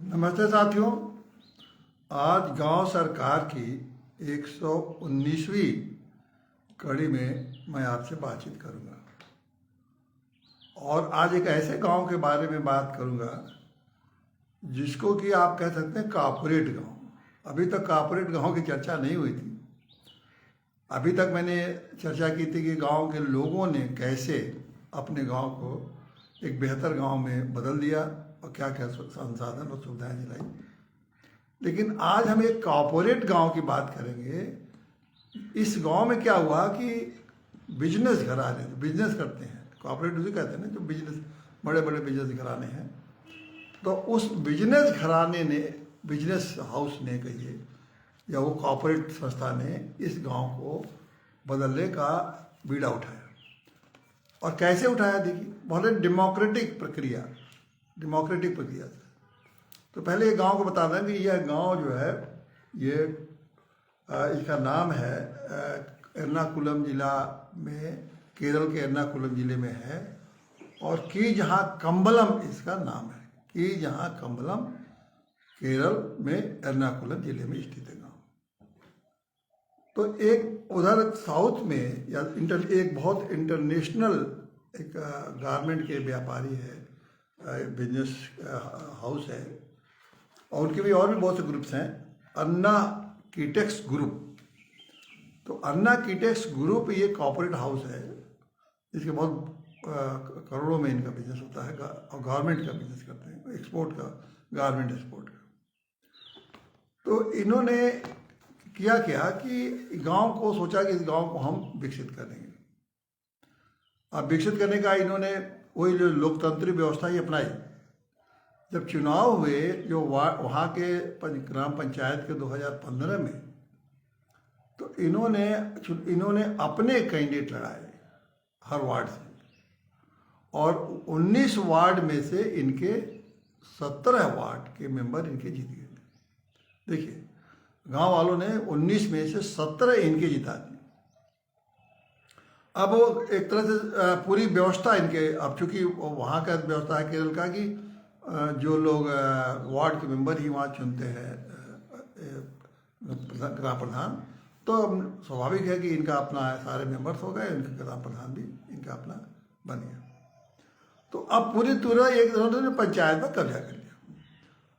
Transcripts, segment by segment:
नमस्ते साथियों। आज गांव सरकार की 119वीं कड़ी में मैं आपसे बातचीत करूंगा और आज एक ऐसे गांव के बारे में बात करूंगा जिसको कि आप कह सकते हैं कॉर्पोरेट गांव। अभी तक कॉर्पोरेट गांव की चर्चा नहीं हुई थी। अभी तक मैंने चर्चा की थी कि गांव के लोगों ने कैसे अपने गांव को एक बेहतर गांव में बदल दिया और क्या क्या संसाधन और सुविधाएं दिलाई। लेकिन आज हम एक कॉर्पोरेट गांव की बात करेंगे। इस गांव में क्या हुआ कि बिजनेस घराने जो बिजनेस करते हैं, कॉर्पोरेट उसे कहते हैं ना, जो बिजनेस बड़े बड़े बिजनेस घराने हैं, तो उस बिजनेस घराने ने, बिजनेस हाउस ने कहिए या वो कॉर्पोरेट संस्था ने इस गांव को बदलने का बीड़ा उठाया। और कैसे उठाया देखिए, बहुत डेमोक्रेटिक प्रक्रिया से। तो पहले ये गांव को बता दें कि यह गांव जो है ये इसका नाम है एर्नाकुलम जिला में, केरल के एर्नाकुलम जिले में है। और की जहाँ कम्बलम इसका नाम है, की जहाँ कम्बलम केरल में एर्नाकुलम जिले में स्थित है गाँव। तो एक उधर साउथ में या एक बहुत इंटरनेशनल एक गारमेंट के व्यापारी है, बिजनेस हाउस है, और उनके भी और भी बहुत से ग्रुप्स हैं। अन्ना कीटेक्स ग्रुप। तो अन्ना कीटेक्स ग्रुप ये कॉर्पोरेट हाउस है, इसके बहुत करोड़ों में इनका बिजनेस होता है और गवर्नमेंट का बिजनेस करते हैं, एक्सपोर्ट का, गारमेंट एक्सपोर्ट का। तो इन्होंने किया क्या कि गांव को सोचा कि इस गांव को हम विकसित करेंगे। अब विकसित करने का इन्होंने वही जो लोकतांत्रिक व्यवस्था ही अपनाई। जब चुनाव हुए जो वहाँ के ग्राम पंचायत के 2015 में, तो इन्होंने अपने कैंडिडेट लड़ाए हर वार्ड से, और 19 वार्ड में से इनके 17 वार्ड के मेंबर इनके जीत गए थे। देखिए, गांव वालों ने 19 में से 17 इनके जिता दिए। अब वो एक तरह से पूरी व्यवस्था इनके, अब चूंकि वहाँ का व्यवस्था है केरल का कि जो लोग वार्ड के मेंबर ही वहाँ चुनते हैं ग्राम प्रधान, तो स्वाभाविक है कि इनका अपना सारे मेंबर्स हो गए, इनका ग्राम प्रधान भी इनका अपना बन गया। तो अब पूरी तरह एक तरह से पंचायत पर कब्जा कर लिया।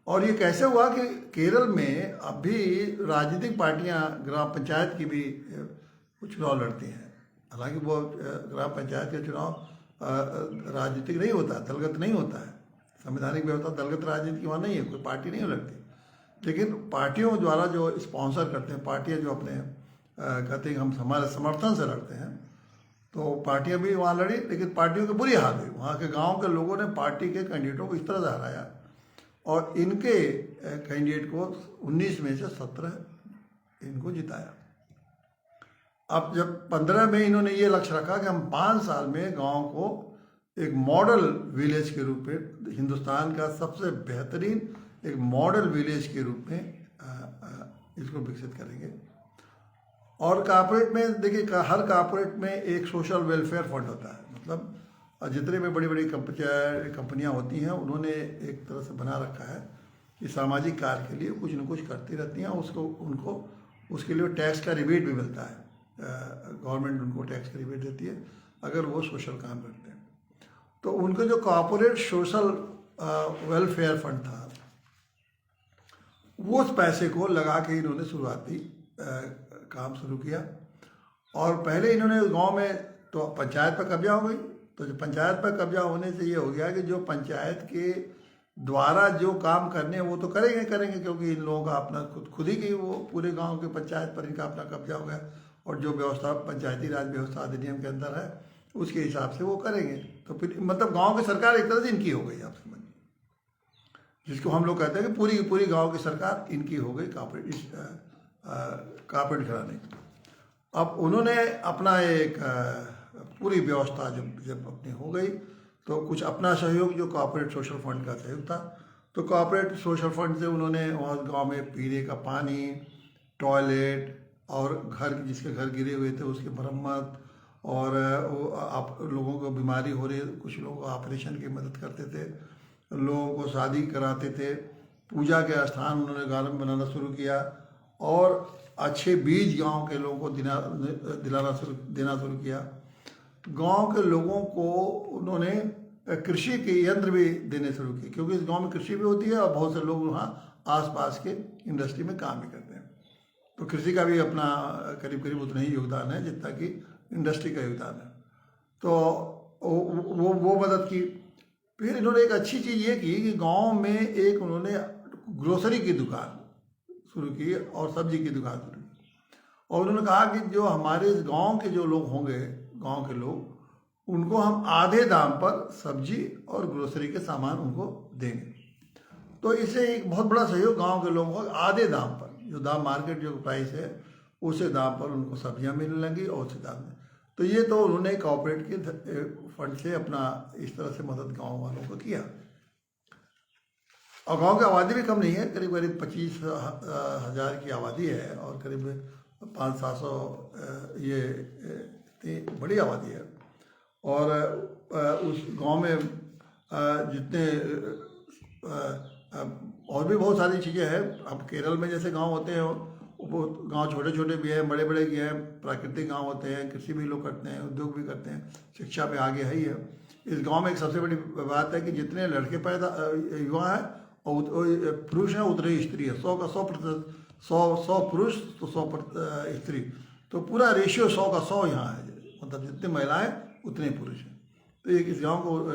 और ये कैसे हुआ कि केरल में अभी राजनीतिक पार्टियां ग्राम पंचायत की भी चुनाव लड़ती हैं। हालांकि वो ग्राम पंचायत का चुनाव राजनीतिक नहीं होता, दलगत नहीं होता है। संवैधानिक व्यवस्था दलगत राजनीति की वहाँ नहीं है, कोई पार्टी नहीं लड़ती। लेकिन पार्टियों द्वारा जो स्पॉन्सर करते हैं, पार्टियां जो अपने कहते हैं हम हमारे समर्थन से लड़ते हैं, तो पार्टियां भी वहाँ लड़ी। लेकिन पार्टियों की बुरी हाल हुई। वहाँ के गांव के लोगों ने पार्टी के कैंडिडेटों को इस तरह से हराया और इनके कैंडिडेट को 19 में से 17 इनको जिताया। अब जब 15 में इन्होंने ये लक्ष्य रखा कि हम 5 साल में गांव को एक मॉडल विलेज के रूप में, हिंदुस्तान का सबसे बेहतरीन एक मॉडल विलेज के रूप में इसको विकसित करेंगे। और कॉर्पोरेट में देखिए, हर कॉर्पोरेट में एक सोशल वेलफेयर फंड होता है। मतलब जितने भी बड़ी बड़ी कंपनियां होती हैं, उन्होंने एक तरह से बना रखा है कि सामाजिक कार्य के लिए कुछ न कुछ करती रहती हैं। उनको उसके लिए टैक्स का रिबेट भी मिलता है। गवर्नमेंट उनको टैक्स का रिबेट देती है अगर वो सोशल काम करते हैं। तो उनका जो कॉर्पोरेट सोशल वेलफेयर फंड था, वो उस पैसे को लगा के इन्होंने शुरुआती काम शुरू किया। और पहले इन्होंने गांव में तो पंचायत पर कब्जा हो गई। तो जो पंचायत पर कब्जा होने से ये हो गया कि जो पंचायत के द्वारा जो काम करने हैं वो तो करेंगे, क्योंकि इन लोगों का अपना खुद ही की वो पूरे गांव के पंचायत पर इनका अपना कब्जा हो गया। और जो व्यवस्था पंचायती राज व्यवस्था अधिनियम के अंदर है उसके हिसाब से वो करेंगे। तो फिर मतलब गांव की सरकार एक तरह से इनकी हो गई, आप समझिए, जिसको हम लोग कहते हैं कि पूरी गांव की सरकार इनकी हो गई, कॉर्पोरेट घराने की। अब उन्होंने अपना एक पूरी व्यवस्था जब अपनी हो गई, तो कुछ अपना सहयोग जो कॉर्पोरेट सोशल फंड का सहयोग था, तो कॉर्पोरेट सोशल फंड से उन्होंने वहाँ गाँव में पीने का पानी, टॉयलेट और घर, जिसके घर गिरे हुए थे उसकी मरम्मत, और वो आप लोगों को बीमारी हो रही है, कुछ लोगों को ऑपरेशन की मदद करते थे, लोगों को शादी कराते थे, पूजा के स्थान उन्होंने गाँव में बनाना शुरू किया और अच्छे बीज गांव के लोगों को देना शुरू किया। गांव के लोगों को उन्होंने कृषि के यंत्र भी देने शुरू किए, क्योंकि इस गांव में कृषि भी होती है और बहुत से लोग वहाँ आसपास के इंडस्ट्री में काम भी करते हैं। तो कृषि का भी अपना करीब करीब उतना ही योगदान है जितना कि इंडस्ट्री का योगदान है। तो वो मदद की। फिर इन्होंने एक अच्छी चीज़ ये की कि गांव में एक उन्होंने ग्रोसरी की दुकान शुरू की और सब्जी की दुकान शुरू की। और उन्होंने कहा कि जो हमारे इस गांव के जो लोग होंगे, गांव के लोग, उनको हम आधे दाम पर सब्जी और ग्रोसरी के सामान उनको देंगे। तो इससे एक बहुत बड़ा सहयोग गांव के लोगों को, आधे दाम पर, जो दाम मार्केट जो प्राइस है उसे दाम पर उनको सब्जियां मिलने लगी और उसे दाम में। तो ये तो उन्होंने कॉर्पोरेट के फंड से अपना इस तरह से मदद गांव वालों को किया। और गांव की आबादी भी कम नहीं है, करीब करीब 25,000 की आबादी है और करीब 500-700 ये इतनी बड़ी आबादी है। और उस गांव में जितने और भी बहुत सारी चीज़ें हैं। अब केरल में जैसे गांव होते हैं वो गांव छोटे छोटे भी हैं, बड़े बड़े भी हैं, प्राकृतिक गांव होते हैं, कृषि भी लोग करते हैं, उद्योग भी करते हैं, शिक्षा पे आगे है ही है। इस गांव में एक सबसे बड़ी बात है कि जितने लड़के पैदा युवा हैं और पुरुष हैं उतने ही स्त्री है। 100 का 100%, 100 पुरुष तो 100 स्त्री। तो पूरा रेशियो 100 का 100 यहाँ है, मतलब जितनी महिलाएं उतने पुरुष हैं। तो एक इस गाँव को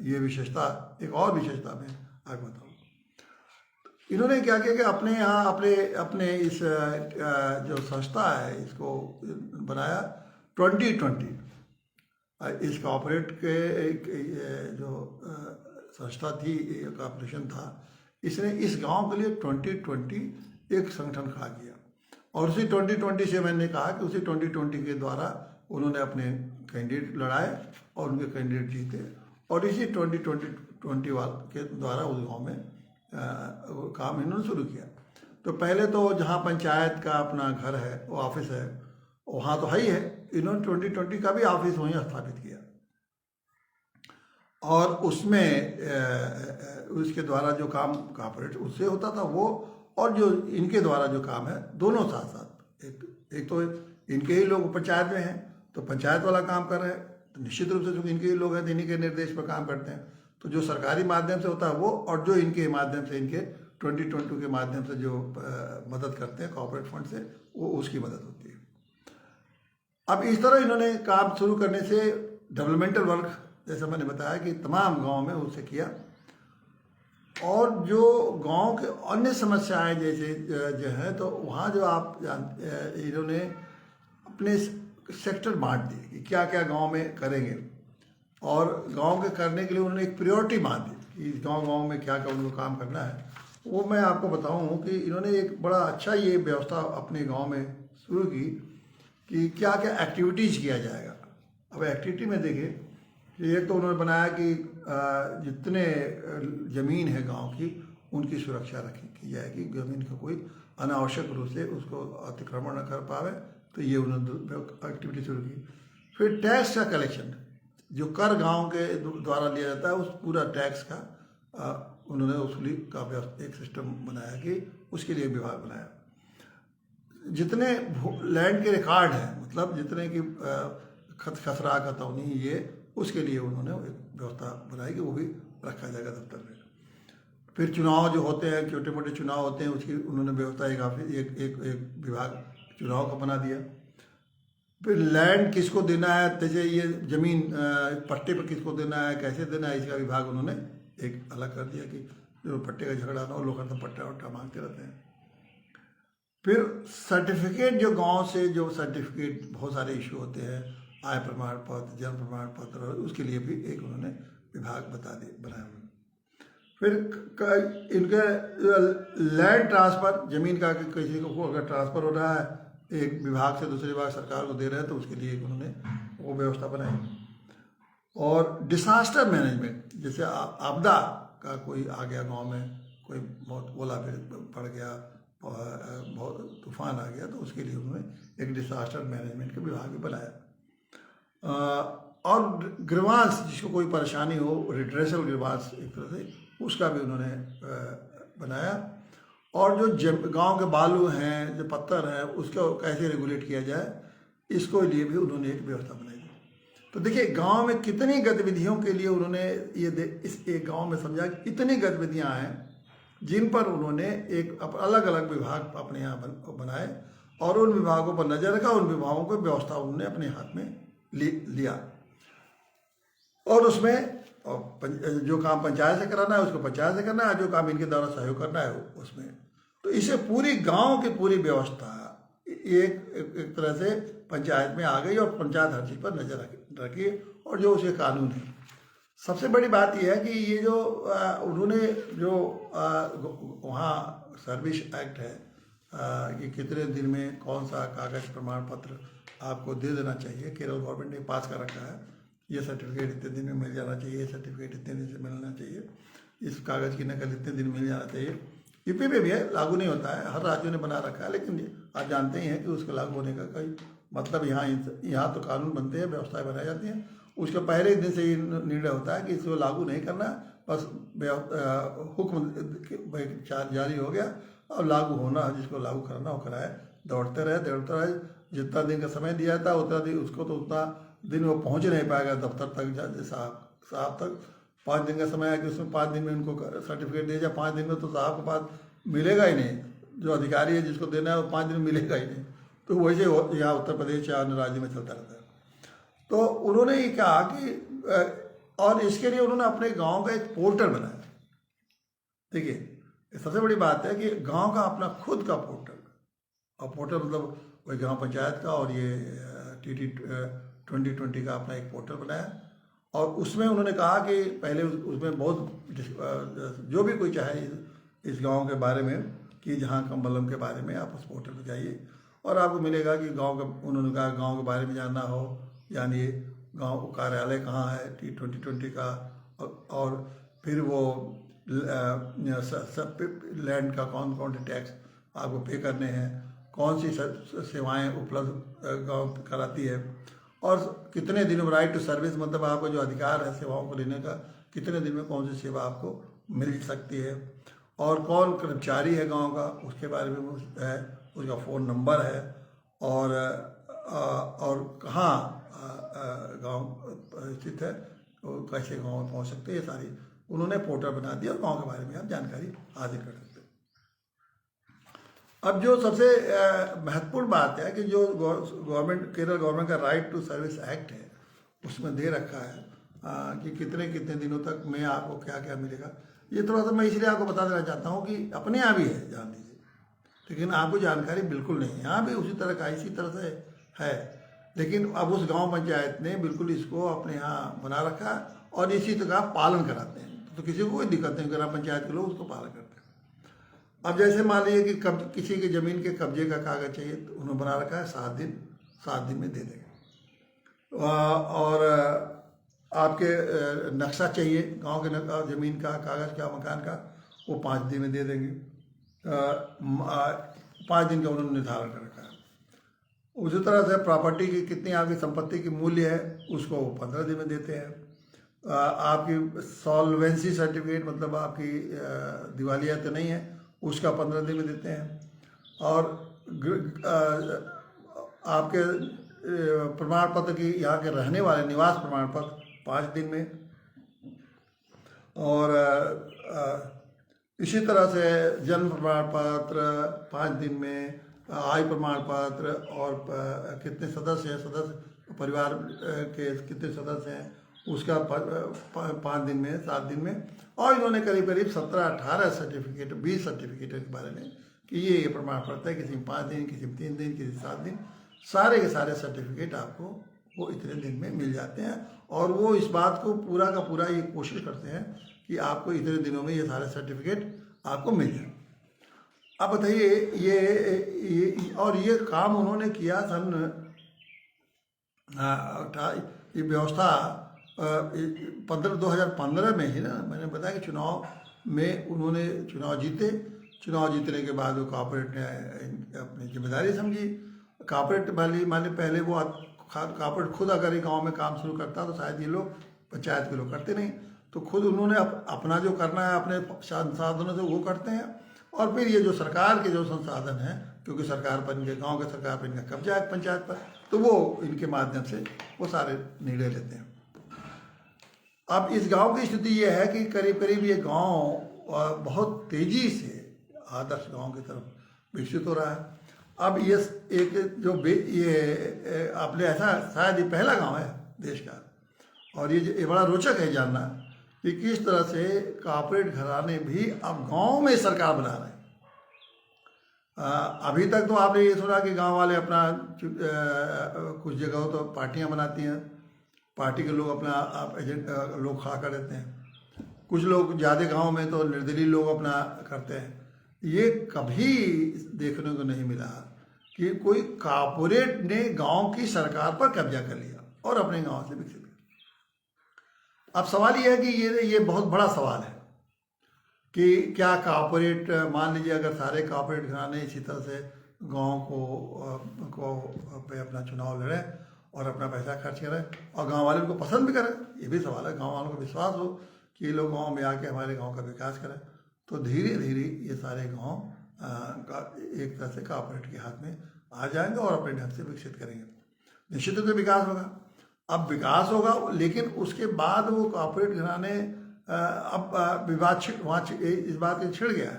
ये विशेषता, एक और विशेषता मैं आगे बताऊँ। इन्होंने क्या किया कि अपने यहाँ अपने इस जो संस्था है इसको बनाया 2020। इस कॉर्पोरेट के एक जो संस्था थी, एक ऑपरेशन था, इसने इस गांव के लिए 2020 एक संगठन खड़ा किया। और उसी 2020 से मैंने कहा कि उसी 2020 के द्वारा उन्होंने अपने कैंडिडेट लड़ाए और उनके कैंडिडेट जीते। और इसी 2020 के द्वारा उस गाँव में काम इन्होंने शुरू किया। तो पहले तो जहाँ पंचायत का अपना घर है, वो ऑफिस है, वहाँ तो है ही है, इन्होंने 2020 का भी ऑफिस वहीं स्थापित किया। और उसमें उसके द्वारा जो काम कॉर्पोरेट उससे होता था वो, और जो इनके द्वारा जो काम है, दोनों साथ साथ। एक तो इनके ही लोग पंचायत में हैं तो पंचायत वाला काम कर रहे हैं, तो निश्चित रूप से चूँकि इनके ही लोग हैं तो इन्हीं के निर्देश पर काम करते हैं। तो जो सरकारी माध्यम से होता है वो, और जो इनके माध्यम से, इनके 2020 के माध्यम से जो मदद करते हैं कॉर्पोरेट फंड से, वो उसकी मदद होती है। अब इस तरह इन्होंने काम शुरू करने से डेवलपमेंटल वर्क, जैसा मैंने बताया कि तमाम गांव में उससे किया। और जो गांव के अन्य समस्याएं जैसे जो है, तो वहाँ जो आप जानते, इन्होंने अपने सेक्टर बांट दिए कि क्या क्या गांव में करेंगे। और गांव के करने के लिए उन्होंने एक प्रायोरिटी बांट दी कि इस गांव में क्या क्या उनको काम करना है। वो मैं आपको बताऊं कि इन्होंने एक बड़ा अच्छा ये व्यवस्था अपने गांव में शुरू की कि क्या क्या एक्टिविटीज़ किया जाएगा। अब एक्टिविटी में देखिए कि एक तो उन्होंने बनाया कि जितने ज़मीन है गांव की, उनकी सुरक्षा की जाएगी, ज़मीन का कोई अनावश्यक रूप से उसको अतिक्रमण न कर पावे। तो ये उन्होंने एक्टिविटी शुरू की। फिर टैक्स का कलेक्शन, जो कर गांव के द्वारा लिया जाता है, उस पूरा टैक्स का उन्होंने वसूली का एक सिस्टम बनाया कि उसके लिए विभाग बनाया। जितने लैंड के रिकॉर्ड हैं, मतलब जितने की खसरा खतौनी, ये उसके लिए उन्होंने एक व्यवस्था बनाई कि वो भी रखा जाएगा दफ्तर में। फिर चुनाव जो होते हैं, छोटे मोटे चुनाव होते हैं, उसकी उन्होंने व्यवस्था एक विभाग चुनाव का बना दिया। फिर लैंड किसको देना है, जैसे ये ज़मीन पट्टे पर किसको देना है, कैसे देना है, इसका विभाग उन्होंने एक अलग कर दिया कि जो पट्टे का झगड़ा ना हो, लोग हरदम पट्टा वट्टा मांगते रहते हैं। फिर सर्टिफिकेट, जो गांव से जो सर्टिफिकेट बहुत सारे इशू होते हैं, आय प्रमाण पत्र, जन्म प्रमाण पत्र, उसके लिए भी एक उन्होंने विभाग बनाया। फिर इनके लैंड ट्रांसफ़र, ज़मीन का किसी को अगर ट्रांसफ़र हो रहा है एक विभाग से दूसरे विभाग सरकार को दे रहे हैं, तो उसके लिए उन्होंने वो व्यवस्था बनाई। और डिसास्टर मैनेजमेंट, जैसे आपदा का कोई आ गया गांव में, कोई बहुत ओला पड़ गया, बहुत तूफान आ गया, तो उसके लिए उन्होंने एक डिसास्टर मैनेजमेंट का विभाग भी बनाया। और ग्रीवांस, जिसको कोई परेशानी हो, रिड्रेसल ग्रीवांस एक तरह से, उसका भी उन्होंने बनाया। और जो गांव के बालू हैं, जो पत्थर हैं, उसको कैसे रेगुलेट किया जाए, इसको लिए भी उन्होंने एक व्यवस्था बनाई। तो देखिए गांव में कितनी गतिविधियों के लिए उन्होंने इस एक गांव में समझा कि इतनी गतिविधियां हैं जिन पर उन्होंने एक अलग अलग विभाग अपने यहाँ बनाए और उन विभागों पर नजर रखा, उन विभागों को व्यवस्था उन्होंने अपने हाथ में लिया। और उसमें जो काम पंचायत से कराना है उसको पंचायत से करना है, जो काम इनके द्वारा सहयोग करना है उसमें। तो इसे पूरी गांव की पूरी व्यवस्था एक तरह से पंचायत में आ गई और पंचायत हर चीज़ पर नजर रखी और जो उसके कानून है। सबसे बड़ी बात यह है कि ये जो उन्होंने जो वहाँ सर्विस एक्ट है कि कितने दिन में कौन सा कागज प्रमाण पत्र आपको दे देना चाहिए, केरल गवर्नमेंट ने पास कर रखा है। ये सर्टिफिकेट इतने दिन में मिल जाना चाहिए, ये सर्टिफिकेट इतने दिन से मिलना चाहिए, इस कागज़ की नकल इतने दिन मिल जाना चाहिए। यूपी में भी है, लागू नहीं होता है, हर राज्यों ने बना रखा है, लेकिन आप जानते ही हैं कि उसके लागू होने का कोई मतलब यहाँ तो कानून बनते हैं, व्यवस्थाएं बनाई जाती हैं, उसके पहले दिन से ये निर्णय होता है कि इसको लागू नहीं करना, बस हुक्म जारी हो गया और लागू होना, जिसको लागू करना हो कराए, दौड़ते रहे। जितना दिन का समय दिया था उतना दिन उसको तो उतना दिन वो पहुँच नहीं पाएगा दफ्तर तक, साहब तक 5 दिन का समय है कि उसमें 5 दिन में उनको सर्टिफिकेट दिया जाए। 5 दिन में तो साहब के पास मिलेगा ही नहीं, जो अधिकारी है जिसको देना है वो 5 दिन में मिलेगा ही नहीं। तो वैसे यहाँ उत्तर प्रदेश या अन्य राज्य में चलता रहता है। तो उन्होंने ये कहा कि और इसके लिए उन्होंने अपने गांव का एक पोर्टल बनाया। देखिए सबसे बड़ी बात है कि गांव का अपना खुद का पोर्टल, और पोर्टल मतलब वही ग्राम पंचायत का, और ये TT 2020 का अपना एक पोर्टल बनाया। और उसमें उन्होंने कहा कि पहले उसमें बहुत जो भी कोई चाहे इस गांव के बारे में कि जहां कम्बलम के बारे में आप उस पोर्टल पर जाइए और आपको मिलेगा कि गांव का, उन्होंने कहा गांव के बारे में जानना हो, यानी गांव कार्यालय कहाँ है T2020 का, और फिर वो लैंड का कौन कौन से टैक्स आपको पे करने हैं, कौन सी सेवाएं उपलब्ध गांव कराती है, और कितने दिन में राइट टू सर्विस मतलब आपका जो अधिकार है सेवाओं को लेने का, कितने दिन में कौन सी सेवा आपको मिल सकती है, और कौन कर्मचारी है गांव का उसके बारे में है, उसका फ़ोन नंबर है, और कहाँ गांव स्थित है, तो कैसे गांव में पहुंच सकते हैं, ये सारी उन्होंने पोर्टल बना दिया और गांव के बारे में आप जानकारी हासिल कर सकते हैं। अब जो सबसे महत्वपूर्ण बात है कि जो केरल गवर्नमेंट का राइट टू सर्विस एक्ट है उसमें दे रखा है कि कितने कितने दिनों तक में आपको क्या क्या मिलेगा। ये थोड़ा सा मैं इसलिए आपको बता देना चाहता हूँ कि अपने यहाँ भी है जान लीजिए, लेकिन आपको जानकारी बिल्कुल नहीं है। यहाँ भी उसी तरह का इसी तरह से है, लेकिन अब उस गांव पंचायत ने बिल्कुल इसको अपने यहाँ बना रखा और इसी तरह पालन कराते हैं, तो किसी को कोई दिक्कत नहीं, ग्राम पंचायत के लोग उसको पालन करते हैं। अब जैसे मान लीजिए कि किसी की ज़मीन के कब्जे का कागज़ चाहिए तो उन्होंने बना रखा है 7 दिन में दे देंगे। और आपके नक्शा चाहिए गांव के ज़मीन का, कागज़ का, मकान का, वो 5 दिन में दे देंगे। 5 दिन का उन्होंने निर्धारण कर रखा है। उसी तरह से प्रॉपर्टी की कितनी आपकी संपत्ति की मूल्य है उसको 15 दिन में देते हैं। आपकी सॉल्वेंसी सर्टिफिकेट मतलब आपकी दिवालिया तो नहीं है उसका 15 दिन में देते हैं। और आपके प्रमाण पत्र की यहाँ के रहने वाले निवास प्रमाण पत्र 5 दिन में। और इसी तरह से जन्म प्रमाण पत्र 5 दिन में, आय प्रमाण पत्र, और कितने सदस्य हैं, सदस्य परिवार के कितने सदस्य हैं उसका 5 दिन में, 7 दिन में। और इन्होंने करीब करीब 17-18 सर्टिफिकेट, 20 सर्टिफिकेट के बारे में कि ये प्रमाण पत्र है, किसी में 5 दिन, किसी में 3 दिन, किसी 7 दिन, सारे के सारे सर्टिफिकेट आपको वो इतने दिन में मिल जाते हैं। और वो इस बात को पूरा का पूरा ये कोशिश करते हैं कि आपको इतने दिनों में ये सारे सर्टिफिकेट आपको मिल जाए। अब बताइए ये काम उन्होंने किया ये व्यवस्था 2015 में ही ना, मैंने बताया कि चुनाव में उन्होंने चुनाव जीते। चुनाव जीतने के बाद वो कॉर्पोरेट ने अपनी जिम्मेदारी समझी। कॉर्पोरेट वाली माने पहले वो कॉर्पोरेट खुद अगर गांव में काम शुरू करता तो शायद ये लोग पंचायत के लोग करते नहीं, तो खुद उन्होंने अपना जो करना है अपने संसाधनों से वो करते हैं, और फिर ये जो सरकार के जो संसाधन हैं, क्योंकि सरकार पर इनके गांव के सरकार पर इनका कब्जा है पंचायत पर, तो वो इनके माध्यम से वो सारे निर्णय लेते हैं। अब इस गांव की स्थिति ये है कि करीब करीब ये गांव बहुत तेजी से आदर्श गांव की तरफ विकसित हो रहा है। अब ये एक जो ये आपने ऐसा शायद ये पहला गांव है देश का, और ये बड़ा रोचक है जानना कि किस तरह से कॉर्पोरेट घराने भी अब गांव में सरकार बना रहे हैं। अभी तक तो आपने ये सुना कि गांव वाले अपना कुछ जगहों तो पार्टियां बनाती हैं, पार्टी के लोग अपना एजेंट लोग खड़ा कर देते हैं, कुछ लोग ज़्यादा गांव में तो निर्दलीय लोग अपना करते हैं। ये कभी देखने को नहीं मिला कि कोई कॉर्पोरेट ने गांव की सरकार पर कब्जा कर लिया और अपने गांव से विकसित किया। अब सवाल ये है कि ये बहुत बड़ा सवाल है कि क्या कॉर्पोरेट, मान लीजिए अगर सारे कॉर्पोरेट घराने इसी तरह से गांव को पे अपना चुनाव लड़े और अपना पैसा खर्च करें और गांव वाले उनको पसंद भी करें, ये भी सवाल है, गांव वालों को विश्वास हो कि ये लोग गांव में आके हमारे गांव का विकास करें, तो धीरे धीरे ये सारे गांव एक तरह से कॉर्पोरेट के हाथ में आ जाएंगे और अपने ढंग से विकसित करेंगे। निश्चित रूप से विकास होगा। अब विकास होगा, लेकिन उसके बाद वो कॉर्पोरेट घराने अब विवाद वहाँ इस बात के छिड़ गया है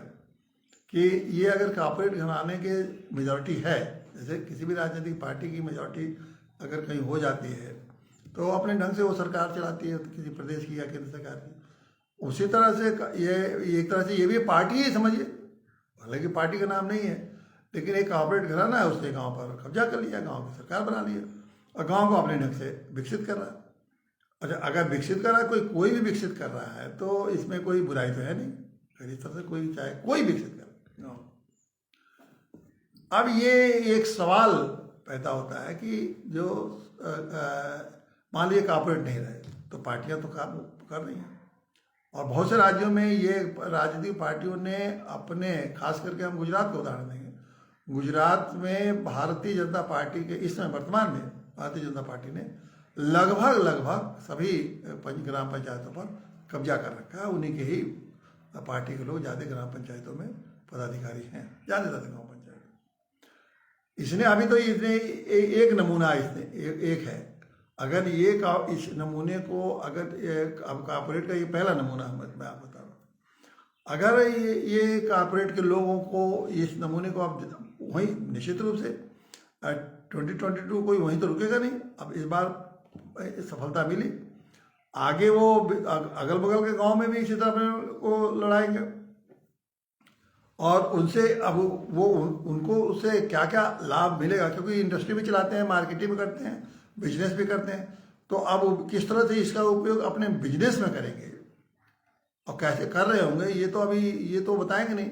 कि ये अगर कॉर्पोरेट घराने के मेजॉरिटी है, जैसे किसी भी राजनीतिक पार्टी की मेजॉरिटी अगर कहीं हो जाती है तो अपने ढंग से वो सरकार चलाती है, किसी प्रदेश की या केंद्र सरकार की। उसी तरह से ये एक तरह से ये भी पार्टी ही समझिए, हालांकि पार्टी का नाम नहीं है, लेकिन एक कॉर्पोरेट घराना है, उसने गांव पर कब्जा कर लिया, गांव की सरकार बना लिया और गांव को अपने ढंग से विकसित कर रहा है। अच्छा, अगर विकसित कर रहा है, कोई भी विकसित कर रहा है तो इसमें कोई बुराई तो है नहीं, अगर इस तरह से कोई चाहे कोई विकसित करे। अब ये एक सवाल पैदा होता है कि जो मान लीजिए कॉर्पोरेट नहीं रहे तो पार्टियां तो काम कर रही हैं, और बहुत से राज्यों में ये राजनीतिक पार्टियों ने अपने, खास करके हम गुजरात का उदाहरण देंगे, गुजरात में भारतीय जनता पार्टी के इस समय वर्तमान में भारतीय जनता पार्टी ने लगभग सभी ग्राम पंचायतों पर कब्जा कर रखा है। उन्हीं के ही पार्टी के लोग ज़्यादा ग्राम पंचायतों में पदाधिकारी हैं, ज़्यादा ग्राम पंचायत। इसने अभी तो इसने एक नमूना इसने एक है, अगर ये इस नमूने को अगर अब कॉर्पोरेट का ये पहला नमूना मैं आप बता रहा हूँ, अगर ये कॉर्पोरेट के लोगों को इस नमूने को आप वहीं, निश्चित रूप से 2022 कोई वहीं तो रुकेगा नहीं। अब इस बार सफलता मिली, आगे वो अगल बगल के गांव में भी इसी तरह अपने को लड़ाएंगे और उनसे अब वो उनको उससे क्या क्या लाभ मिलेगा, क्योंकि इंडस्ट्री भी चलाते हैं, मार्केटिंग भी करते हैं, बिजनेस भी करते हैं, तो अब वो किस तरह से इसका उपयोग अपने बिजनेस में करेंगे और कैसे कर रहे होंगे ये तो अभी ये तो बताएंगे नहीं।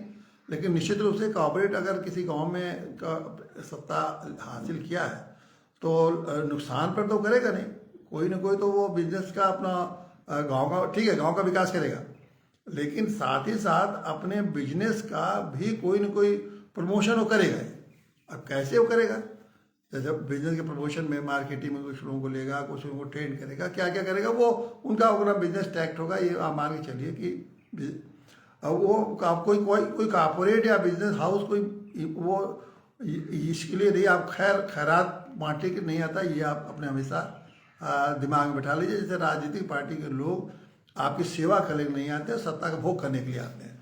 लेकिन निश्चित रूप से कॉर्पोरेट अगर किसी गांव में सत्ता हासिल किया है तो नुकसान पर तो करेगा नहीं, कोई ना कोई तो वो बिजनेस का अपना गांव का, ठीक है, गांव का विकास करेगा, लेकिन साथ ही साथ अपने बिजनेस का भी कोई ना कोई प्रमोशन वो करेगा। अब कैसे वो करेगा, जैसे बिजनेस के प्रमोशन में मार्केटिंग में कुछ लोगों को लेगा, कुछ लोगों को ट्रेन करेगा, क्या क्या करेगा, वो उनका अपना बिजनेस टैक्ट होगा। ये आप मान के चलिए कि वो कोई कॉर्पोरेट या बिजनेस हाउस कोई वो इसके लिए नहीं, आप खैरात बांटे के नहीं आता, ये आप अपने हमेशा दिमाग में बैठा लीजिए। जैसे राजनीतिक पार्टी के लोग आपकी सेवा करने नहीं आते, सत्ता का भोग करने के लिए आते हैं,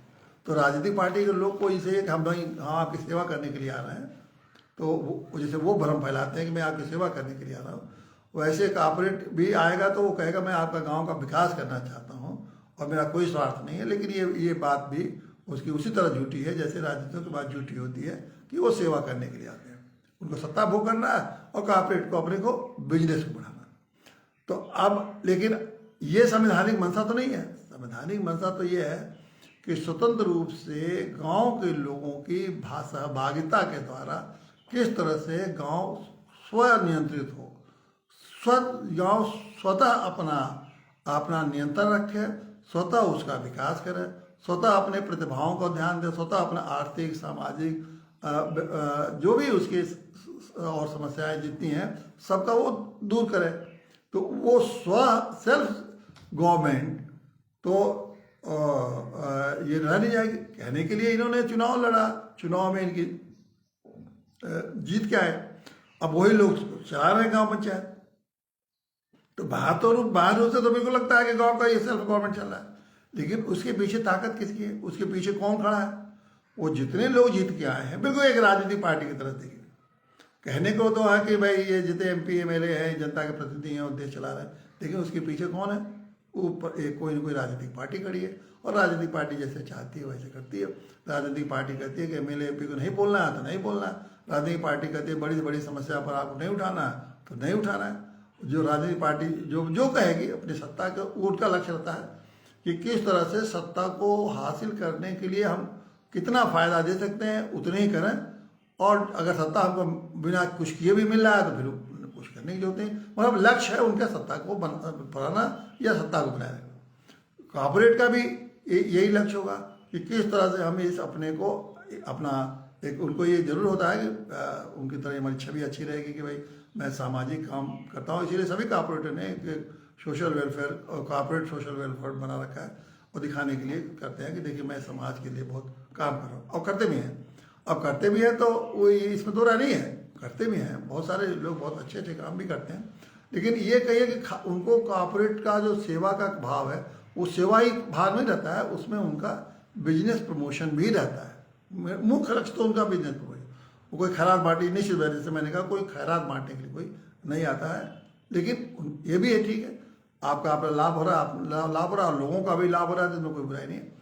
तो राजनीतिक पार्टी के लोग को इसे हम भाई हाँ आपकी सेवा करने के लिए आ रहे हैं, तो जैसे वो भ्रम फैलाते हैं कि मैं आपकी सेवा करने के लिए आ रहा हूँ, वैसे कॉर्पोरेट भी आएगा तो वो कहेगा मैं आपका गाँव का विकास करना चाहता हूँ और मेरा कोई स्वार्थ नहीं है। लेकिन ये बात भी उसकी उसी तरह झूठी है जैसे राजनीतियों की बात झूठी होती है कि वो सेवा करने के लिए आते हैं, उनको सत्ता भोग करना है और कॉर्पोरेट को अपने को बिजनेस को बढ़ाना। तो अब लेकिन ये संवैधानिक मंशा तो नहीं है। संवैधानिक मंशा तो ये है कि स्वतंत्र रूप से गांव के लोगों की सहभागिता के द्वारा किस तरह से गांव स्वनियंत्रित हो, गांव स्वतः अपना नियंत्रण रखे, स्वतः उसका विकास करे, स्वतः अपने प्रतिभाओं को ध्यान दे, स्वतः अपना आर्थिक सामाजिक जो भी उसके और समस्याएं जितनी हैं सबका वो दूर करे। तो वो सेल्फ गवर्नमेंट तो ये रह नहीं जाएगी। कहने के लिए इन्होंने चुनाव लड़ा, चुनाव में इनकी जीत क्या है, अब वही लोग चला रहे हैं गांव पंचायत। तो बाहर रूप से तो बिल्कुल लगता है कि गांव का ये सेल्फ गवर्नमेंट चल रहा है, लेकिन उसके पीछे ताकत किसकी है, उसके पीछे कौन खड़ा है? वो जितने लोग जीत के आए हैं बिल्कुल एक राजनीतिक पार्टी की तरह देखिए। कहने को तो है कि भाई ये जितने MP MLA हैं जनता के प्रतिनिधि हैं और देश चला रहे हैं, लेकिन उसके पीछे कौन है? ऊपर एक कोई ना कोई राजनीतिक पार्टी खड़ी है, और राजनीतिक पार्टी जैसे चाहती है वैसे करती है। राजनीतिक पार्टी कहती है कि MLA MP को नहीं बोलना है तो नहीं बोलना है। राजनीतिक पार्टी कहती है बड़ी से बड़ी समस्या पर आपको नहीं उठाना है तो नहीं उठाना है। जो राजनीतिक पार्टी जो कहेगी अपनी सत्ता का, उनका लक्ष्य रहता है कि किस तरह से सत्ता को हासिल करने के लिए हम कितना फायदा दे सकते हैं उतने ही करें, और अगर सत्ता हमको बिना कुछ किए भी मिल रहा है तो फिर कुछ करने की जरूरत नहीं। मतलब लक्ष्य है उनका सत्ता को बढ़ाना या सत्ता को बनाना। कॉर्पोरेट का भी यही लक्ष्य होगा कि किस तरह से हम इस अपने को अपना एक, उनको ये जरूर होता है कि उनकी तरह हमारी छवि अच्छी रहेगी कि भाई मैं सामाजिक काम करता हूँ। इसीलिए सभी कॉर्पोरेटर ने सोशल वेलफेयर और कॉर्पोरेट सोशल वेलफेयर बना रखा है, और दिखाने के लिए करते हैं कि देखिए मैं समाज के लिए बहुत काम कर रहा हूँ, और करते भी हैं। अब करते भी हैं तो वो इसमें दो राय नहीं है, करते भी हैं। बहुत सारे लोग बहुत अच्छे अच्छे काम भी करते हैं, लेकिन ये कहिए कि उनको कॉर्पोरेट का जो सेवा का भाव है वो सेवा ही भाव नहीं रहता है, उसमें उनका बिजनेस प्रमोशन भी रहता है। मुख्य लक्ष्य तो उनका बिजनेस प्रमोशन। वो कोई खैरात बांटी निश्चित वजह से, मैंने कहा कोई खैरात बांटने के लिए कोई नहीं आता है, लेकिन ये भी है ठीक है, आपका अपना लाभ हो रहा है, लाभ हो रहा है, लोगों का भी लाभ हो रहा है, तो इसमें कोई बुराई नहीं है।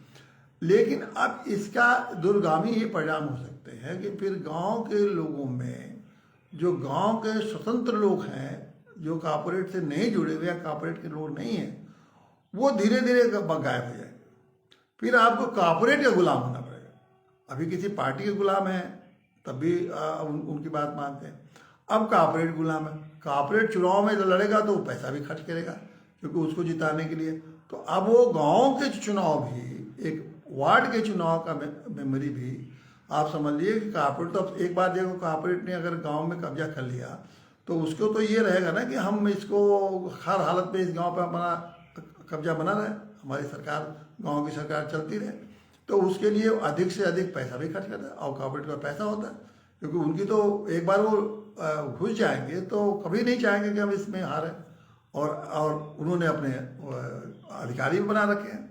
लेकिन अब इसका दुर्गामी ये परिणाम हो सकते हैं कि फिर गांव के लोगों में, जो गांव के स्वतंत्र लोग हैं, जो कॉर्पोरेट से नहीं जुड़े हुए या कॉर्पोरेट के लोग नहीं हैं, वो धीरे धीरे गायब हो जाएंगे। फिर आपको कॉर्पोरेट का गुलाम होना पड़ेगा। अभी किसी पार्टी के गुलाम है तब भी उनकी बात मानते हैं, अब कॉर्पोरेट गुलाम है। कॉर्पोरेट चुनाव में लड़ेगा तो वो पैसा भी खर्च करेगा क्योंकि उसको जिताने के लिए। तो अब वो गांव के चुनाव भी, एक वार्ड के चुनाव का मेमोरी भी आप समझ लिए कि कॉर्पोरेट, तो एक बार देखो कॉर्पोरेट ने अगर गांव में कब्जा कर लिया तो उसको तो ये रहेगा ना कि हम इसको हर हालत में इस गांव पर अपना कब्जा बना रहे, हमारी सरकार, गांव की सरकार चलती रहे। तो उसके लिए अधिक से अधिक पैसा भी खर्च करता है, और कॉर्पोरेट का पैसा होता है क्योंकि उनकी तो एक बार वो घुस जाएंगे तो कभी नहीं चाहेंगे कि हम इसमें हारें। और उन्होंने अपने अधिकारी भी बना रखे हैं।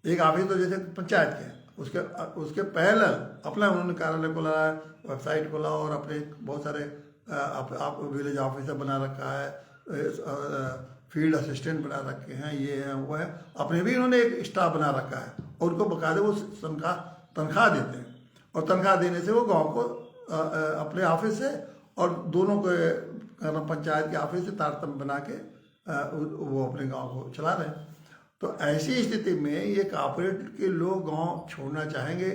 एक ऑफिस तो जैसे पंचायत के हैं, उसके पहले अपना उन्होंने कार्यालय खोला है, वेबसाइट खोला, और अपने बहुत सारे आप विलेज ऑफिसर बना रखा है, फील्ड असिस्टेंट बना रखे हैं, ये है वो है, अपने भी इन्होंने एक स्टाफ बना रखा है, और उनको बकायदे वो तनख्वाह देते हैं, और तनख्वाह देने से वो गांव को अपने ऑफिस से और दोनों को पंचायत के ऑफिस से तारतम्य बना के वो अपने गांव को चला रहे हैं। तो ऐसी स्थिति में ये कॉर्पोरेट के लोग गांव छोड़ना चाहेंगे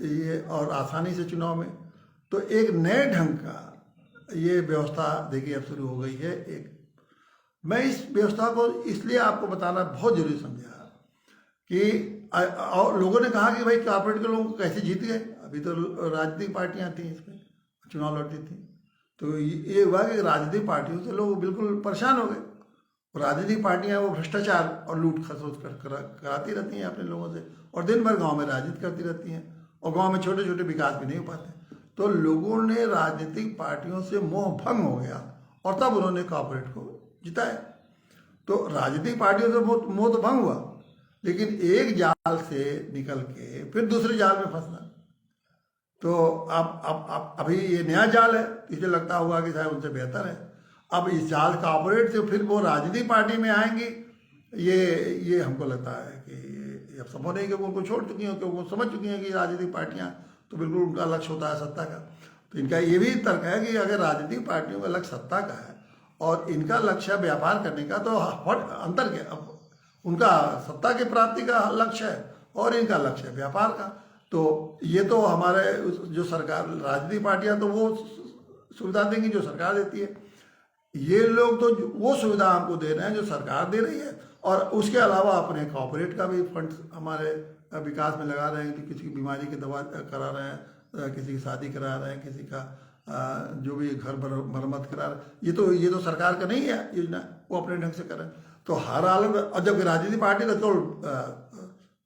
ये, और आसानी से चुनाव में। तो एक नए ढंग का ये व्यवस्था देखिए अब शुरू हो गई है। एक मैं इस व्यवस्था को इसलिए आपको बताना बहुत जरूरी समझा कि और लोगों ने कहा कि भाई कॉर्पोरेट के लोग कैसे जीत गए। अभी तो राजनीतिक पार्टियां थी, इसमें चुनाव लड़ती थी, तो ये हुआ कि राजनीतिक पार्टियों से लोग बिल्कुल परेशान हो गए। राजनीतिक पार्टियां वो भ्रष्टाचार और लूट खसोट कराती रहती हैं अपने लोगों से, और दिन भर गांव में राजनीति करती रहती हैं, और गांव में छोटे छोटे विकास भी नहीं हो पाते। तो लोगों ने राजनीतिक पार्टियों से मोह भंग हो गया, और तब उन्होंने कॉर्पोरेट को जिताया। तो राजनीतिक पार्टियों से मोह तो भंग हुआ, लेकिन एक जाल से निकल के फिर दूसरे जाल में फंसना। तो अब अभी ये नया जाल है, इसे लगता होगा कि शायद उनसे बेहतर है। अब इस जाल कॉर्पोरेट से फिर वो राजनीतिक पार्टी में आएंगी, ये हमको लगता है कि ये अब संभव नहीं, क्योंकि उनको छोड़ चुकी हैं, क्योंकि वो समझ चुकी हैं कि राजनीतिक पार्टियां तो बिल्कुल उनका लक्ष्य होता है सत्ता का। तो इनका ये भी तर्क है कि अगर राजनीतिक पार्टियों का लक्ष्य सत्ता का है और इनका लक्ष्य व्यापार करने का, तो अंतर क्या, अब उनका सत्ता की प्राप्ति का लक्ष्य है और इनका लक्ष्य है व्यापार का। तो ये तो हमारे जो सरकार, राजनीतिक पार्टियां तो वो सुविधा देंगी जो सरकार देती है, ये लोग तो वो सुविधा हमको दे रहे हैं जो सरकार दे रही है, और उसके अलावा अपने कॉर्पोरेट का भी फंड हमारे विकास में लगा रहे हैं कि किसी की बीमारी की दवा करा रहे हैं, किसी की शादी करा रहे हैं, किसी का जो भी घर मरम्मत करा रहे हैं। ये तो सरकार का नहीं है योजना, वो अपने ढंग से कर रहे हैं। तो हर हालत में, और जबकि राजनीतिक पार्टी तो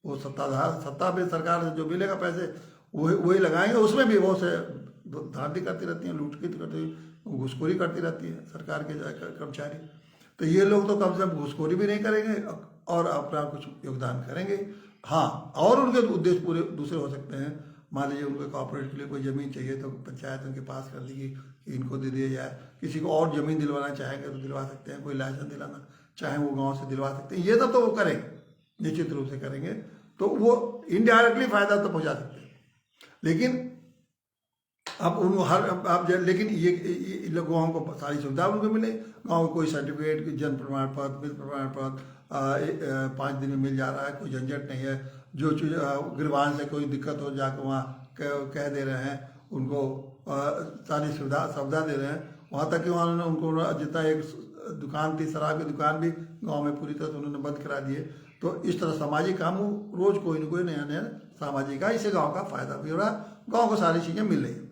वो सत्ता में सरकार से जो मिलेगा पैसे वही लगाएंगे, उसमें भी वो से धांधली करती रहती हैं, लूट की करती, घूसखोरी करती रहती है सरकार के कर्मचारी। तो ये लोग तो कम से कम घूसखोरी भी नहीं करेंगे और अपना कुछ योगदान करेंगे। हाँ, और उनके उद्देश्य पूरे दूसरे हो सकते हैं। मान लीजिए उनको कॉर्पोरेट के लिए कोई ज़मीन चाहिए तो पंचायत उनके पास कर देगी कि इनको दे दिया जाए। किसी को और ज़मीन दिलवाना चाहेंगे तो दिलवा सकते हैं, कोई लाइसेंस दिलाना चाहे वो गांव से दिलवा सकते हैं। ये सब तो वो करेंगे, निश्चित रूप से करेंगे, तो वो इनडायरेक्टली फ़ायदा तो पहुँचा सकते हैं। लेकिन अब उनको लेकिन ये लोग गाँव को सारी सुविधा उनको मिले, गाँव को कोई सर्टिफिकेट, जन्म प्रमाण पत्र, मृत्यु प्रमाण पत्र 5 दिन में मिल जा रहा है, कोई झंझट नहीं है। जो चीज़ गिरवान से कोई दिक्कत हो जाकर वहाँ कह दे रहे हैं, उनको सारी सुविधा दे रहे हैं। वहाँ तक कि वहाँ उनको जितना एक दुकान थी शराब की दुकान भी गांव में पूरी तरह से उन्होंने बंद करा दिए। तो इस तरह सामाजिक काम रोज कोई न कोई नया नया सामाजिक का, इससे गाँव का फायदा भी हो रहा है, गाँव को सारी चीज़ें मिल रही हैं।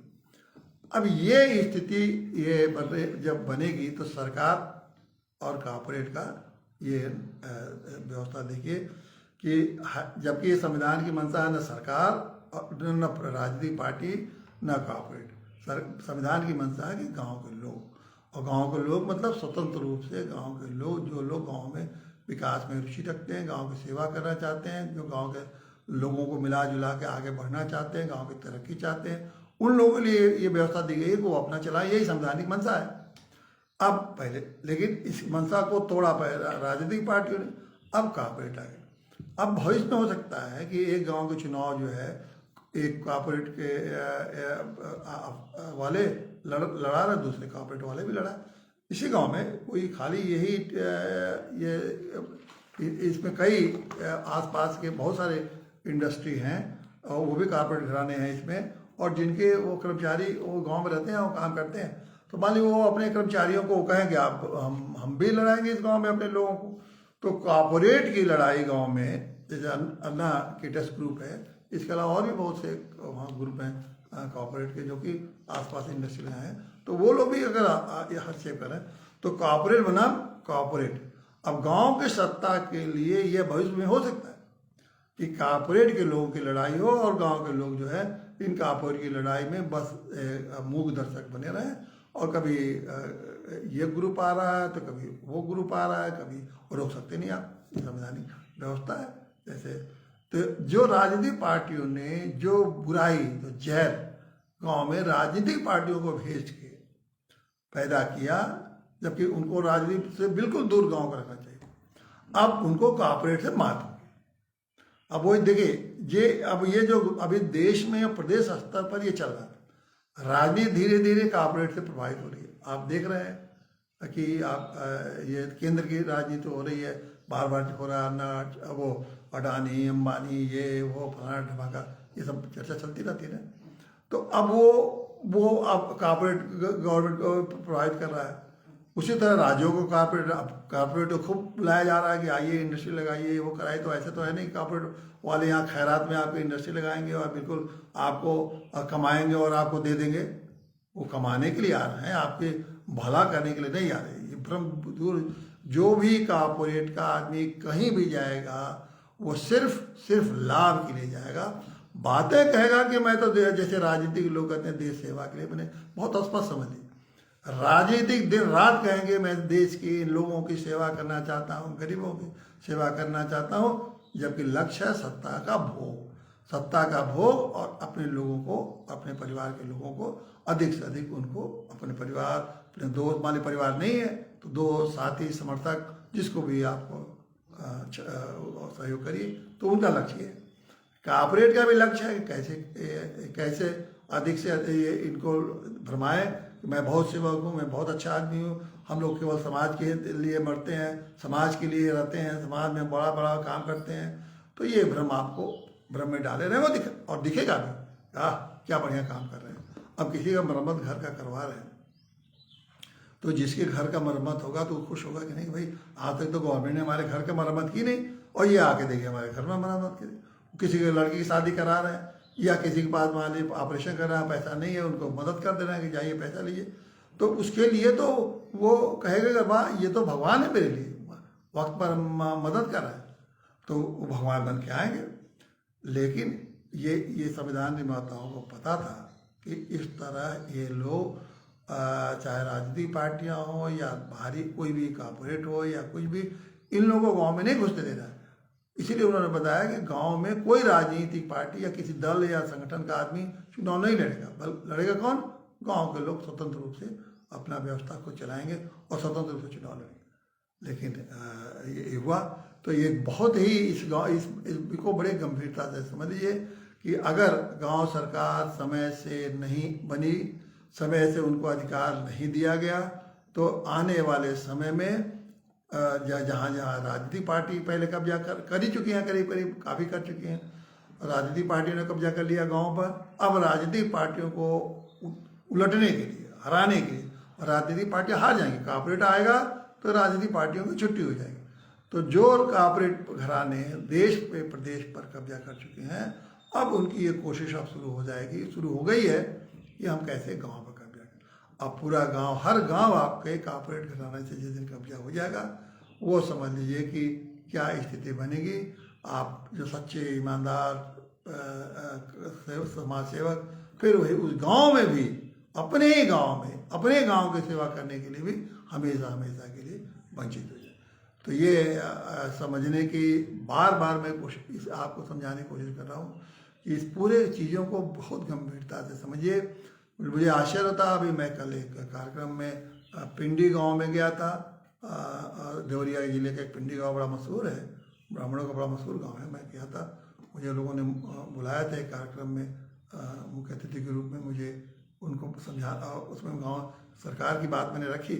अब ये स्थिति जब बनेगी तो सरकार और कॉर्पोरेट का ये व्यवस्था देखिए कि जबकि ये संविधान की मंशा है, न सरकार न राजनीतिक पार्टी न कॉर्पोरेट, संविधान की मंशा है कि गांव के लोग, और गांव के लोग मतलब स्वतंत्र रूप से गांव के लोग, जो लोग गांव में विकास में रुचि रखते हैं, गांव की सेवा करना चाहते हैं, जो गांव के लोगों को मिला जुला के आगे बढ़ना चाहते हैं, गांव की तरक्की चाहते हैं, उन लोगों के लिए ये व्यवस्था दी गई है कि वो अपना चलाएं। यही संवैधानिक मंशा है। अब पहले लेकिन इस मंशा को तोड़ा पहले राजनीतिक पार्टियों ने, अब कॉर्पोरेट आ गए। अब भविष्य में हो सकता है कि एक गांव के चुनाव जो है एक कॉर्पोरेट के वाले लड़ा रहे, दूसरे कॉर्पोरेट वाले भी लड़ा। इसी गांव में कोई खाली यही ये इसमें कई आसपास के बहुत सारे इंडस्ट्री हैं और वो भी कॉर्पोरेट घराने हैं इसमें, और जिनके वो कर्मचारी वो गांव में रहते हैं, वो काम करते हैं। तो मान लीजिए वो अपने कर्मचारियों को कहेंगे आप हम भी लड़ाएंगे इस गांव में अपने लोगों को। तो कॉर्पोरेट की लड़ाई गांव में, जैसे अन्ना किटस ग्रुप है, इसके अलावा और भी बहुत से वहाँ ग्रुप हैं कॉर्पोरेट के जो कि आसपास इंडस्ट्री हैं, तो वो लोग भी अगर हस्तक्षेप करें तो कॉर्पोरेट बनाम कॉर्पोरेट। अब गांव की सत्ता के लिए यह भविष्य में हो सकता है कि कॉर्पोरेट के लोगों की लड़ाई हो और गांव के लोग जो है इन कॉर्पोरेट की लड़ाई में बस मूक दर्शक बने रहें, और कभी ये ग्रुप आ रहा है तो कभी वो ग्रुप आ रहा है, कभी रोक सकते नहीं आप, ये संवैधानिक व्यवस्था है। जैसे तो जो राजनीतिक पार्टियों ने जो बुराई, जो जहर गांव में राजनीतिक पार्टियों को भेज के पैदा किया, जबकि उनको राजनीति से बिल्कुल दूर गांव को रखना चाहिए, अब उनको कॉर्पोरेट से मात होगी। अब वही देखिए अब ये जो अभी देश में या प्रदेश स्तर पर ये चल रहा है, राजनीति धीरे धीरे कॉर्पोरेट से प्रभावित हो रही है। आप देख रहे हैं कि आप ये केंद्र की राजनीति हो रही है, बार बार हो रहा है ना, वो अडानी अंबानी ये वो फलाना ढमाका, ये सब चर्चा चलती रहती है। तो अब वो अब कॉर्पोरेट गवर्नमेंट को प्रभावित कर रहा है। उसी तरह राज्यों को कॉर्पोरेट को खूब बुलाया जा रहा है कि आइए इंडस्ट्री लगाइए, वो कराइए। तो ऐसे तो है नहीं, कॉर्पोरेट वाले यहाँ खैरात में आपको इंडस्ट्री लगाएंगे और बिल्कुल आपको कमाएंगे और आपको दे देंगे। वो कमाने के लिए आ रहे हैं, आपके भला करने के लिए नहीं आ रहे। ये भ्रम दूर। जो भी कॉर्पोरेट का आदमी कहीं भी जाएगा वो सिर्फ लाभ के लिए जाएगा। बातें कहेगा कि मैं तो जैसे राजनीतिक लोग कहते हैं देश सेवा के लिए, मैंने बहुत स्पष्ट समझ ली। राजनीतिक दिन रात कहेंगे मैं देश के लोगों की सेवा करना चाहता हूँ, गरीबों की सेवा करना चाहता हूँ, जबकि लक्ष्य है सत्ता का भोग और अपने लोगों को, अपने परिवार के लोगों को अधिक से अधिक उनको अपने परिवार, अपने दोस्त, मान लीजिए परिवार नहीं है तो दोस्त, साथी, समर्थक, जिसको भी आपको सहयोग करिए, तो उनका लक्ष्य है। कॉर्पोरेट का भी लक्ष्य है कि कैसे अधिक से अधिक इनको भरमाएं कि मैं बहुत सेवक हूँ, मैं बहुत अच्छा आदमी हूँ, हम लोग केवल समाज के लिए मरते हैं, समाज के लिए रहते हैं, समाज में बड़ा बड़ा काम करते हैं। तो ये भ्रम आपको भ्रम में डाले रहे, वो और दिखेगा भी क्या बढ़िया काम कर रहे हैं। अब किसी का मरम्मत घर का करवा रहे हैं तो जिसके घर का मरम्मत होगा तो खुश होगा कि नहीं भाई आज तक तो गवर्नमेंट ने हमारे घर का मरम्मत की नहीं, और ये आके देखिए हमारे घर में मरम्मत की। किसी के लड़की की शादी करा रहे हैं या किसी के पास मान लीजिए ऑपरेशन कर रहा है, पैसा नहीं है, उनको मदद कर देना है कि जाइए पैसा लीजिए। तो उसके लिए तो वो कहेगा वाह ये तो भगवान है मेरे लिए, वक्त पर मदद कर रहा है तो वो भगवान बन के आएंगे। लेकिन ये संविधान निर्माताओं को पता था कि इस तरह ये लोग चाहे राजनीतिक पार्टियां हो या बाहरी कोई भी कॉर्पोरेट हो या कुछ भी, इन लोगों को गांव में नहीं घुसने देना है। इसीलिए उन्होंने बताया कि गांव में कोई राजनीतिक पार्टी या किसी दल या संगठन का आदमी चुनाव नहीं लड़ेगा। बल्कि लड़ेगा कौन? गांव के लोग स्वतंत्र रूप से अपना व्यवस्था को चलाएंगे और स्वतंत्र रूप से चुनाव लड़ेंगे। लेकिन ये हुआ तो ये बहुत ही इसको बड़े गंभीरता से समझ लीजिए कि अगर गांव सरकार समय से नहीं बनी, समय से उनको अधिकार नहीं दिया गया, तो आने वाले समय में जहाँ जहाँ राजनीतिक पार्टी पहले कब्जा कर ही चुकी हैं, करीब करीब काफ़ी कर चुकी हैं, राजनीतिक पार्टियों ने कब्जा कर लिया गांव पर। अब राजनीतिक पार्टियों को उलटने के लिए, हराने के लिए, राजनीतिक पार्टियां हार जाएंगी, कॉर्पोरेट आएगा तो राजनीतिक पार्टियों की छुट्टी हो जाएगी। तो जो कॉर्पोरेट घराने देश पे प्रदेश पर कब्जा कर चुके हैं, अब उनकी ये कोशिश अब शुरू हो जाएगी, शुरू हो गई है कि हम कैसे गांव पर कब्जा करें। अब पूरा गांव, हर गांव आपके कॉर्पोरेट घराने से जिस दिन कब्जा हो जाएगा, वो समझ लीजिए कि क्या स्थिति बनेगी। आप जो सच्चे ईमानदार समाज सेवक, फिर वही उस गांव में भी अपने ही गांव में अपने गांव की सेवा करने के लिए भी हमेशा हमेशा के लिए वंचित हो जाए। तो ये समझने की बार बार मैं आपको समझाने की कोशिश कर रहा हूँ कि इस पूरे चीज़ों को बहुत गंभीरता से समझिए। मुझे आश्चर्य होता, अभी मैं कल एक कार्यक्रम में पिंडी गांव में गया था। देवरिया जिले का एक पिंडी गांव बड़ा मशहूर है, ब्राह्मणों का बड़ा मशहूर गांव है। मैं गया था, मुझे लोगों ने बुलाया था एक कार्यक्रम में मुख्य अतिथि के रूप में, मुझे उनको समझा, उसमें गांव सरकार की बात मैंने रखी।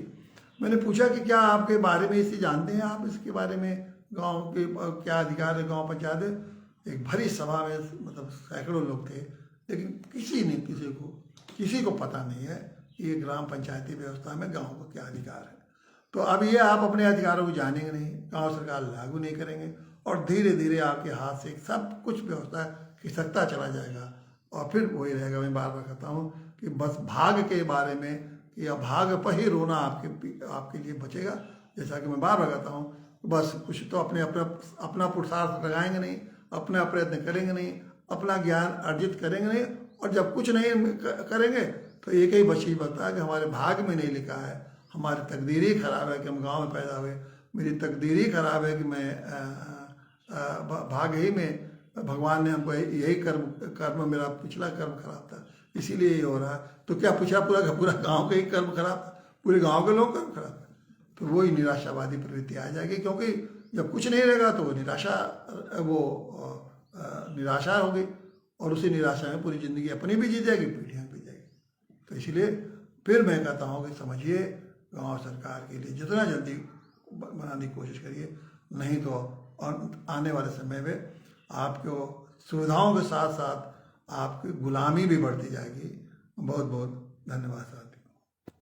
मैंने पूछा कि क्या आपके बारे में इसे जानते हैं, आप इसके बारे में, गांव के क्या अधिकार है, गांव पंचायत। एक भरी सभा में मतलब सैकड़ों लोग थे, लेकिन किसी को पता नहीं है कि ये ग्राम पंचायती व्यवस्था में गांव को क्या अधिकार है। तो अब ये आप अपने अधिकारों को जानेंगे नहीं, गांव सरकार लागू नहीं करेंगे, और धीरे धीरे आपके हाथ से सब कुछ व्यवस्था खिसकता चला जाएगा। और फिर वही रहेगा, मैं बार बार कहता हूँ कि बस भाग के बारे में, या भाग पर ही रोना आपके लिए बचेगा। जैसा कि मैं बार बार कहता हूँ, बस कुछ तो अपना पुरुषार्थ लगाएंगे नहीं, अपना प्रयत्न करेंगे नहीं, अपना ज्ञान अर्जित करेंगे नहीं, और जब कुछ नहीं करेंगे तो एक ही बची बता कि हमारे भाग में नहीं लिखा है, हमारी तकदीर ही खराब है कि हम गांव में पैदा हुए, मेरी तकदीर ही खराब है कि मैं भाग ही में भगवान ने हमको यही कर्म मेरा पिछला कर्म खराब था, इसीलिए ये हो रहा है। तो क्या पूरा गांव का ही कर्म खराब था, पूरे गांव के लोग कर्म खराब था? तो वही निराशावादी प्रवृत्ति आ जाएगी, क्योंकि जब कुछ नहीं रहेगा तो वो निराशा होगी, और उसी निराशा में पूरी जिंदगी अपनी भी जी जाएगी, पीढ़ियाँ भी जाएगी। तो इसीलिए फिर मैं कहता हूँ कि समझिए, गांव सरकार के लिए जितना जल्दी बनाने की कोशिश करिए, नहीं तो आने वाले समय में आपको सुविधाओं के साथ साथ आपकी गुलामी भी बढ़ती जाएगी। बहुत बहुत धन्यवाद साहब।